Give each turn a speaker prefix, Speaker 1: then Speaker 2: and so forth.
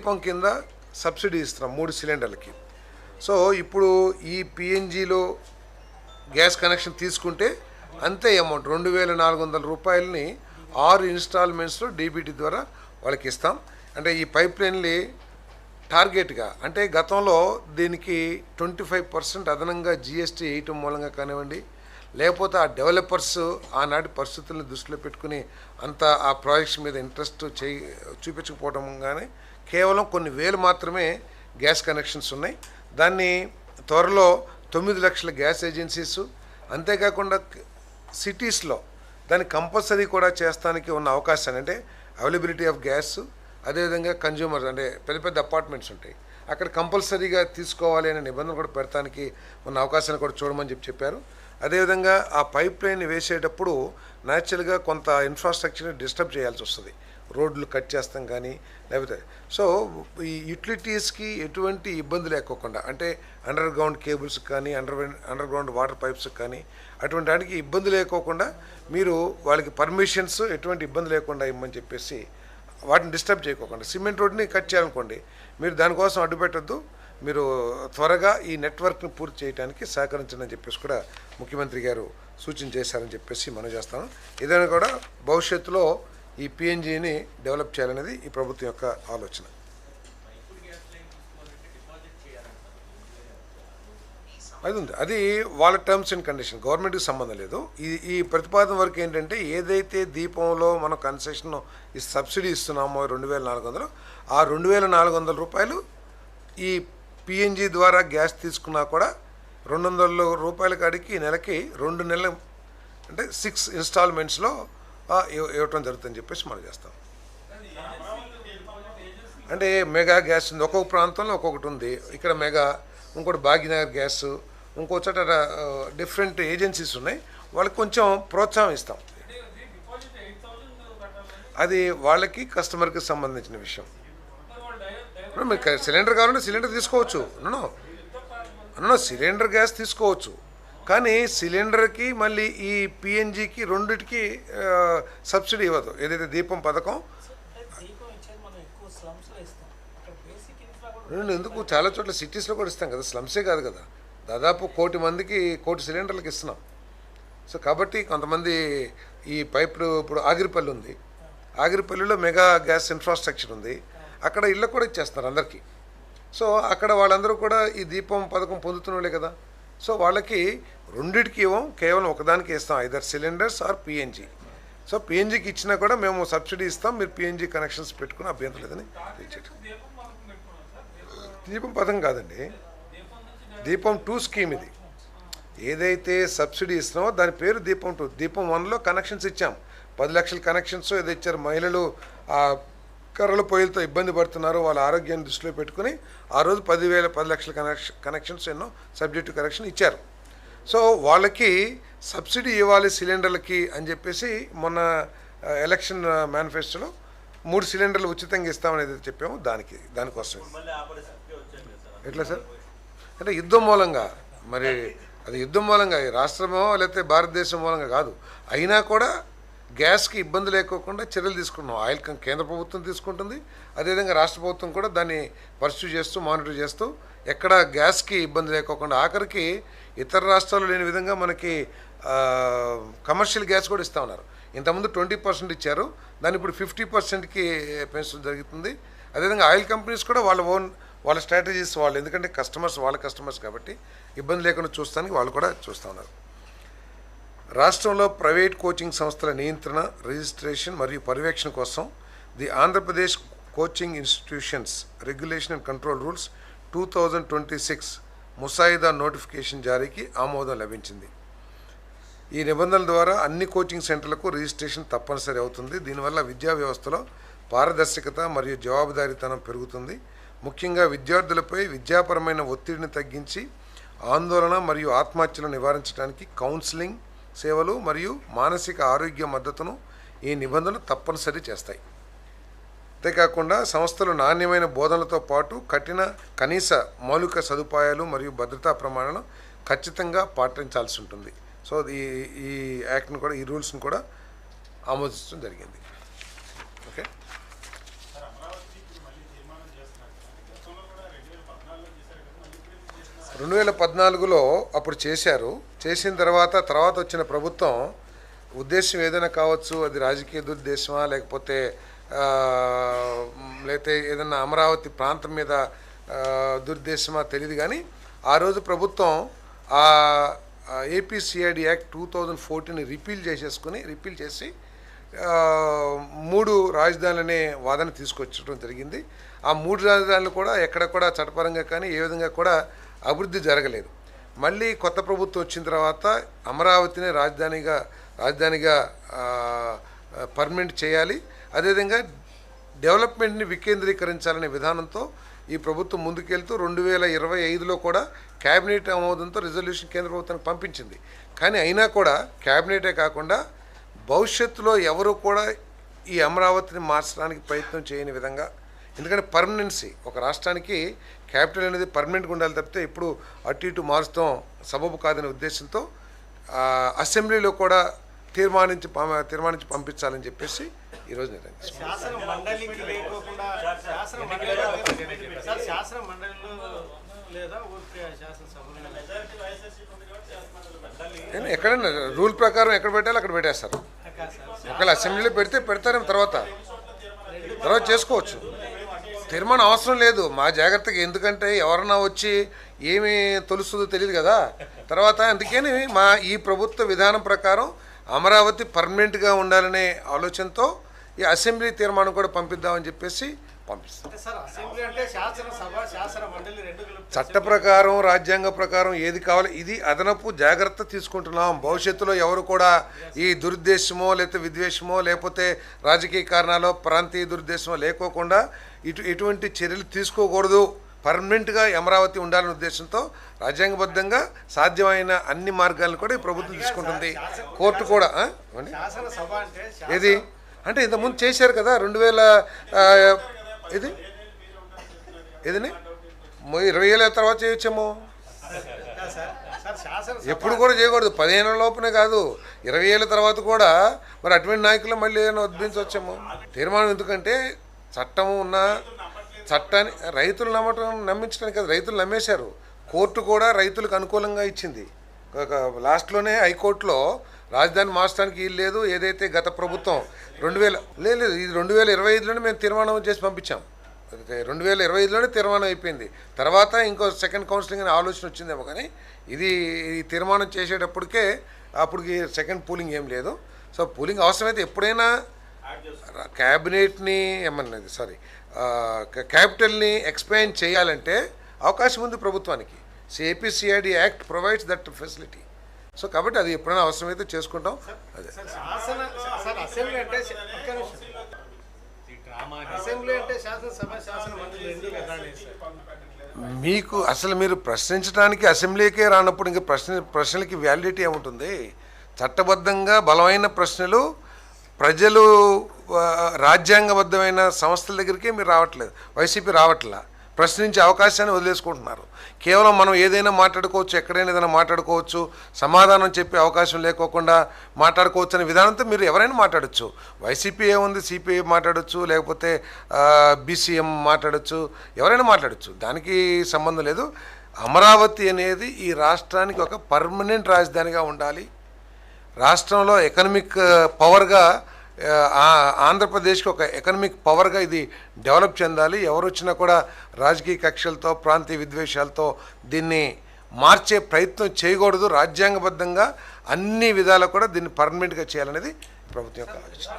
Speaker 1: దీపం కింద సబ్సిడీ ఇస్తున్నాం 3 సిలిండర్లకి. సో ఇప్పుడు ఈ పిఎన్జిలో గ్యాస్ కనెక్షన్ తీసుకుంటే అంతే అమౌంట్ 2400 రూపాయలని 6 ఇన్స్టాల్మెంట్స్లో డీబీటీ ద్వారా వాళ్ళకి ఇస్తాం. అంటే ఈ పైప్ లైన్లు టార్గెట్గా, అంటే గతంలో దీనికి 25% అదనంగా జిఎస్టీ వేయటం మూలంగా కానివ్వండి, లేకపోతే ఆ డెవలపర్స్ ఆనాటి పరిస్థితులను దృష్టిలో పెట్టుకుని అంత ఆ ప్రాజెక్ట్స్ మీద ఇంట్రెస్ట్ చూపించకపోవడం, కానీ కేవలం కొన్ని వేలు మాత్రమే గ్యాస్ కనెక్షన్స్ ఉన్నాయి. దాన్ని త్వరలో 9 లక్షల గ్యాస్ ఏజెన్సీస్, అంతేకాకుండా సిటీస్లో దాన్ని కంపల్సరీ కూడా చేస్తానికి ఉన్న అవకాశాన్ని, అంటే అవైలబిలిటీ ఆఫ్ గ్యాస్, అదేవిధంగా కన్జ్యూమర్స్ అంటే పెద్ద పెద్ద అపార్ట్మెంట్స్ ఉంటాయి, అక్కడ కంపల్సరీగా తీసుకోవాలి అనే నిబంధన కూడా పెడతానికి ఉన్న అవకాశాన్ని కూడా చూడమని చెప్పారు. అదేవిధంగా ఆ పైప్ లైన్ వేసేటప్పుడు న్యాచురల్గా కొంత ఇన్ఫ్రాస్ట్రక్చర్ని డిస్టర్బ్ చేయాల్సి వస్తుంది, రోడ్లు కట్ చేస్తాం కానీ లేకపోతే. సో ఈ యూటిలిటీస్కి ఎటువంటి ఇబ్బంది లేకోకుండా, అంటే అండర్ గ్రౌండ్ కేబుల్స్ కానీ అండర్ గ్రౌండ్ వాటర్ పైప్స్ కానీ అటువంటి వాటికి ఇబ్బంది లేకోకుండా మీరు వాళ్ళకి పర్మిషన్స్ ఎటువంటి ఇబ్బంది లేకుండా ఇవ్వమని చెప్పేసి, వాటిని డిస్టర్బ్ చేయకోకుండా. సిమెంట్ రోడ్ని కట్ చేయాలనుకోండి, మీరు దానికోసం అడ్డుపెట్టద్దు, మీరు త్వరగా ఈ నెట్వర్క్ని పూర్తి చేయడానికి సహకరించండి అని చెప్పేసి కూడా ముఖ్యమంత్రి గారు సూచన చేశారని చెప్పేసి మనం చేస్తాను. ఏదైనా కూడా భవిష్యత్తులో ఈ పిఎన్జిని డెవలప్ చేయాలనేది ఈ ప్రభుత్వం యొక్క ఆలోచన. అది ఉంది, అది వాళ్ళ టర్మ్స్ అండ్ కండిషన్, గవర్నమెంట్కి సంబంధం లేదు. ఈ ప్రతిపాదన వరకు ఏంటంటే, ఏదైతే దీపంలో మనం కన్సెషన్ ఈ సబ్సిడీ ఇస్తున్నామో 2400, ఆ 2400 రూపాయలు ఈ పిఎన్జి ద్వారా గ్యాస్ తీసుకున్నా కూడా 200 రూపాయల కాడికి నెలకి 2 నెలలు, అంటే 6 ఇన్స్టాల్మెంట్స్లో ఇవ్వటం జరుగుతుందని చెప్పేసి మనం చేస్తాం. అంటే మెగా గ్యాస్ ఉంది, ఒక్కొక్క ప్రాంతంలో ఒక్కొక్కటి ఉంది. ఇక్కడ మెగా, ఇంకోటి భాగ్యనగర్ గ్యాస్, ఇంకో చోట డిఫరెంట్ ఏజెన్సీస్ ఉన్నాయి, వాళ్ళకి కొంచెం ప్రోత్సాహం ఇస్తాం. అది వాళ్ళకి కస్టమర్కి సంబంధించిన విషయం. మీకు సిలిండర్ కావాలంటే సిలిండర్ తీసుకోవచ్చు, సిలిండర్ గ్యాస్ తీసుకోవచ్చు, కానీ సిలిండర్కి మళ్ళీ ఈ పిఎన్జికి రెండిటికి సబ్సిడీ ఇవ్వదు. ఏదైతే దీపం పథకం ఎందుకు చాలా చోట్ల సిటీస్లో కూడా ఇస్తాం కదా, స్లమ్సే కాదు కదా, దాదాపు 1,000,000 మందికి 1,000,000 సిలిండర్లకు ఇస్తున్నాం. సో కాబట్టి కొంతమంది ఈ పైపులు, ఇప్పుడు ఆగిరిపల్లి ఉంది, ఆగిరిపల్లిలో మెగా గ్యాస్ ఇన్ఫ్రాస్ట్రక్చర్ ఉంది, అక్కడ ఇళ్ళ కూడా ఇచ్చేస్తున్నారు అందరికీ. సో అక్కడ వాళ్ళందరూ కూడా ఈ దీపం పథకం పొందుతున్న వాళ్ళే కదా. సో వాళ్ళకి రెండిటికి ఇవ్వం, కేవలం ఒకదానికి ఇస్తాం, either cylinders or PNG. So పిఎన్జికి ఇచ్చినా కూడా మేము సబ్సిడీ ఇస్తాం, మీరు పిఎన్జి కనెక్షన్స్ పెట్టుకుని అభ్యంతరం లేదని ఇచ్చేది. దీపం పథకం కాదండి, దీపం 2 స్కీమ్ ఇది. ఏదైతే సబ్సిడీ ఇస్తున్నామో దాని పేరు దీపం 2. దీపం 1లో కనెక్షన్స్ ఇచ్చాం, 10 లక్షల కనెక్షన్స్ ఏదో ఇచ్చారు. మహిళలు ఆ కర్రల పొయ్యిలతో ఇబ్బంది పడుతున్నారు, వాళ్ళ ఆరోగ్యాన్ని దృష్టిలో పెట్టుకుని ఆ రోజు 10 లక్షల కనెక్షన్స్ ఎన్నో సబ్జెక్టు కనెక్షన్ ఇచ్చారు. సో వాళ్ళకి సబ్సిడీ ఇవ్వాలి సిలిండర్లకి అని చెప్పేసి మొన్న ఎలక్షన్ మేనిఫెస్టోలో 3 సిలిండర్లు ఉచితంగా ఇస్తామనేది చెప్పాము. దానికోసం ఎట్లా సార్, అంటే యుద్ధం మూలంగా, మరి అది యుద్ధం మూలంగా, రాష్ట్రమో లేకపోతే భారతదేశం మూలంగా కాదు, అయినా కూడా గ్యాస్కి ఇబ్బంది లేకోకుండా చర్యలు తీసుకున్నాం. ఆయిల్ కేంద్ర ప్రభుత్వం తీసుకుంటుంది, అదేవిధంగా రాష్ట్ర ప్రభుత్వం కూడా దాన్ని పర్స్యూ చేస్తూ మానిటర్ చేస్తూ ఎక్కడ గ్యాస్కి ఇబ్బంది లేకోకుండా, ఆఖరికి ఇతర రాష్ట్రాల్లో లేని విధంగా మనకి కమర్షియల్ గ్యాస్ కూడా ఇస్తూ ఉన్నారు. ఇంతకుముందు 20% ఇచ్చారు, దాన్ని ఇప్పుడు 50%కి పెంచడం జరుగుతుంది. అదేవిధంగా ఆయిల్ కంపెనీస్ కూడా వాళ్ళ స్ట్రాటజీస్ వాళ్ళు, ఎందుకంటే వాళ్ళ కస్టమర్స్ కాబట్టి ఇబ్బంది లేకుండా చూస్తానికి వాళ్ళు కూడా చూస్తూ ఉన్నారు. రాష్ట్రంలో ప్రైవేట్ కోచింగ్ సంస్థల నియంత్రణ, రిజిస్ట్రేషన్ మరియు పర్యవేక్షణ కోసం the Andhra Pradesh coaching institutions regulation and control rules 2026 ముసాయిదా నోటిఫికేషన్ జారీకి ఆమోదం లభించింది. ఈ నిబంధనల ద్వారా అన్ని కోచింగ్ సెంటర్లకు రిజిస్ట్రేషన్ తప్పనిసరి అవుతుంది. దీనివల్ల విద్యా వ్యవస్థలో పారదర్శకత మరియు జవాబుదారీతనం పెరుగుతుంది. ముఖ్యంగా విద్యార్థులపై విద్యాపరమైన ఒత్తిడిని తగ్గించి ఆందోళన మరియు ఆత్మహత్యలను నివారించడానికి కౌన్సిలింగ్ సేవలు మరియు మానసిక ఆరోగ్య మద్దతును ఈ నిబంధనలు తప్పనిసరి చేస్తాయి. అంతేకాకుండా సంస్థలు నాణ్యమైన బోధనలతో పాటు కనీస మౌలిక సదుపాయాలు మరియు భద్రతా ప్రమాణాలను ఖచ్చితంగా పాటించాల్సి ఉంటుంది. సో ఈ యాక్ట్ను కూడా, ఈ రూల్స్ని కూడా ఆమోదించడం జరిగింది. ఓకే, 2014లో అప్పుడు చేశారు. చేసిన తర్వాత వచ్చిన ప్రభుత్వం ఉద్దేశం ఏదైనా కావచ్చు, అది రాజకీయ దురుద్దేశమా లేకపోతే ఏదైనా అమరావతి ప్రాంతం మీద దురుద్దేశమా తెలియదు, కానీ ఆ రోజు ప్రభుత్వం ఆ ఏపీసీఐడి యాక్ట్ 2014 రిపీల్ చేసి 3 రాజధానులనే వాదన తీసుకొచ్చడం జరిగింది. ఆ 3 రాజధానులు కూడా ఎక్కడ కూడా చట్టపరంగా కానీ ఏ విధంగా కూడా అభివృద్ధి జరగలేదు. మళ్ళీ కొత్త ప్రభుత్వం వచ్చిన తర్వాత అమరావతిని రాజధానిగా పర్మనెంట్ చేయాలి, అదేవిధంగా డెవలప్మెంట్ని వికేంద్రీకరించాలనే విధానంతో ఈ ప్రభుత్వం ముందుకెళ్తూ 2025లో కూడా క్యాబినెట్ ఆమోదంతో రిజల్యూషన్ కేంద్ర ప్రభుత్వానికి పంపించింది. కానీ అయినా కూడా క్యాబినెటే కాకుండా భవిష్యత్తులో ఎవరు కూడా ఈ అమరావతిని మార్చడానికి ప్రయత్నం చేయని విధంగా, ఎందుకంటే పర్మనెన్సీ ఒక రాష్ట్రానికి క్యాపిటల్ అనేది పర్మనెంట్గా ఉండాలి తప్పితే ఇప్పుడు అటు ఇటు మారుస్తాం సబబు కాదనే ఉద్దేశంతో అసెంబ్లీలో కూడా తీర్మానించి పంపించాలని చెప్పేసి ఈరోజు నిర్ణయం ఎక్కడైనా రూల్ ప్రకారం ఎక్కడ పెట్టాలో అక్కడ పెట్టేస్తారు. ఒకవేళ అసెంబ్లీలో పెడతారేమో తర్వాత చేసుకోవచ్చు. తీర్మానం అవసరం లేదు మా జాగ్రత్తగా, ఎందుకంటే ఎవరన్నా వచ్చి ఏమి తొలుస్తుందో తెలియదు కదా తర్వాత. అందుకని ఈ ప్రభుత్వ విధానం ప్రకారం అమరావతి పర్మనెంట్గా ఉండాలనే ఆలోచనతో ఈ అసెంబ్లీ తీర్మానం కూడా పంపిద్దామని చెప్పేసి పంపిస్తాం. చట్ట ప్రకారం రాజ్యాంగ ప్రకారం ఏది కావాలి ఇది అదనపు జాగ్రత్త తీసుకుంటున్నాం. భవిష్యత్తులో ఎవరు కూడా ఈ దురుద్దేశమో లేకపోతే విద్వేషమో లేకపోతే రాజకీయ కారణాలు ప్రాంతీయ దురుద్దేశమో లేకోకుండా ఎటువంటి చర్యలు తీసుకోకూడదు, పర్మనెంట్గా అమరావతి ఉండాలనే ఉద్దేశంతో రాజ్యాంగబద్ధంగా సాధ్యమైన అన్ని మార్గాలను కూడా ఈ ప్రభుత్వం తీసుకుంటుంది. కోర్టు కూడా ఏది అంటే ఇంతకుముందు చేశారు కదా 2000 ఇది 20 ఏళ్ళ తర్వాత చేయొచ్చేమో, ఎప్పుడు కూడా చేయకూడదు. 15 ఏళ్ళ లోపునే కాదు 20 ఏళ్ళ తర్వాత కూడా మరి అటువంటి నాయకులు మళ్ళీ ఏదైనా ఉద్భవించవచ్చేమో. తీర్మానం ఎందుకంటే చట్టము ఉన్న చట్టాన్ని రైతులు నమ్మించడానికి కదా, రైతులు నమ్మేశారు. కోర్టు కూడా రైతులకు అనుకూలంగా ఇచ్చింది. లాస్ట్లోనే హైకోర్టులో రాజధాని మార్చడానికి వీలు లేదు, ఏదైతే గత ప్రభుత్వం 2000 లేదు ఇది 2025లోనే మేము తీర్మానం చేసి పంపించాం. 2025లోనే తీర్మానం అయిపోయింది. తర్వాత ఇంకో సెకండ్ కౌన్సిలింగ్ అనే ఆలోచన వచ్చిందేమో, కానీ ఈ తీర్మానం చేసేటప్పటికే అప్పటికి సెకండ్ పూలింగ్ ఏం లేదు. సో పూలింగ్ అవసరమైతే ఎప్పుడైనా క్యాబినెట్ని క్యాపిటల్ని ఎక్స్పాండ్ చేయాలంటే అవకాశం ఉంది ప్రభుత్వానికి. APCID act provides that facility. So కాబట్టి అది ఎప్పుడైనా అవసరమైతే చేసుకుంటాం. అదే మీకు అసలు మీరు ప్రశ్నించడానికి అసెంబ్లీకే రానప్పుడు ఇంకా ప్రశ్నలకి వ్యాలిడిటీ ఏముంటుంది? చట్టబద్ధంగా బలమైన ప్రశ్నలు ప్రజలు రాజ్యాంగబద్ధమైన సంస్థల దగ్గరికే మీరు రావట్లేదు, వైసీపీ రావట్లా, ప్రశ్నించే అవకాశాన్ని వదిలేసుకుంటున్నారు. కేవలం మనం ఏదైనా మాట్లాడుకోవచ్చు, ఎక్కడైనా ఏదైనా మాట్లాడుకోవచ్చు, సమాధానం చెప్పే అవకాశం లేకోకుండా మాట్లాడుకోవచ్చు అనే విధానంతో మీరు ఎవరైనా మాట్లాడచ్చు. వైసీపీ ఏముంది, సిపిఐ మాట్లాడచ్చు, లేకపోతే బీసీఎం మాట్లాడచ్చు, ఎవరైనా మాట్లాడచ్చు, దానికి సంబంధం లేదు. అమరావతి అనేది ఈ రాష్ట్రానికి ఒక పర్మనెంట్ రాజధానిగా ఉండాలి. రాష్ట్రంలో ఎకనమిక్ పవర్గా ఆంధ్రప్రదేశ్కి ఒక ఎకనమిక్ పవర్గా ఇది డెవలప్ చెందాలి. ఎవరు వచ్చినా కూడా రాజకీయ కక్షలతో ప్రాంతీయ విద్వేషాలతో దీన్ని మార్చే ప్రయత్నం చేయకూడదు. రాజ్యాంగబద్ధంగా అన్ని విధాలు కూడా దీన్ని పర్మనెంట్గా చేయాలనేది ప్రభుత్వం యొక్క ఆలోచన.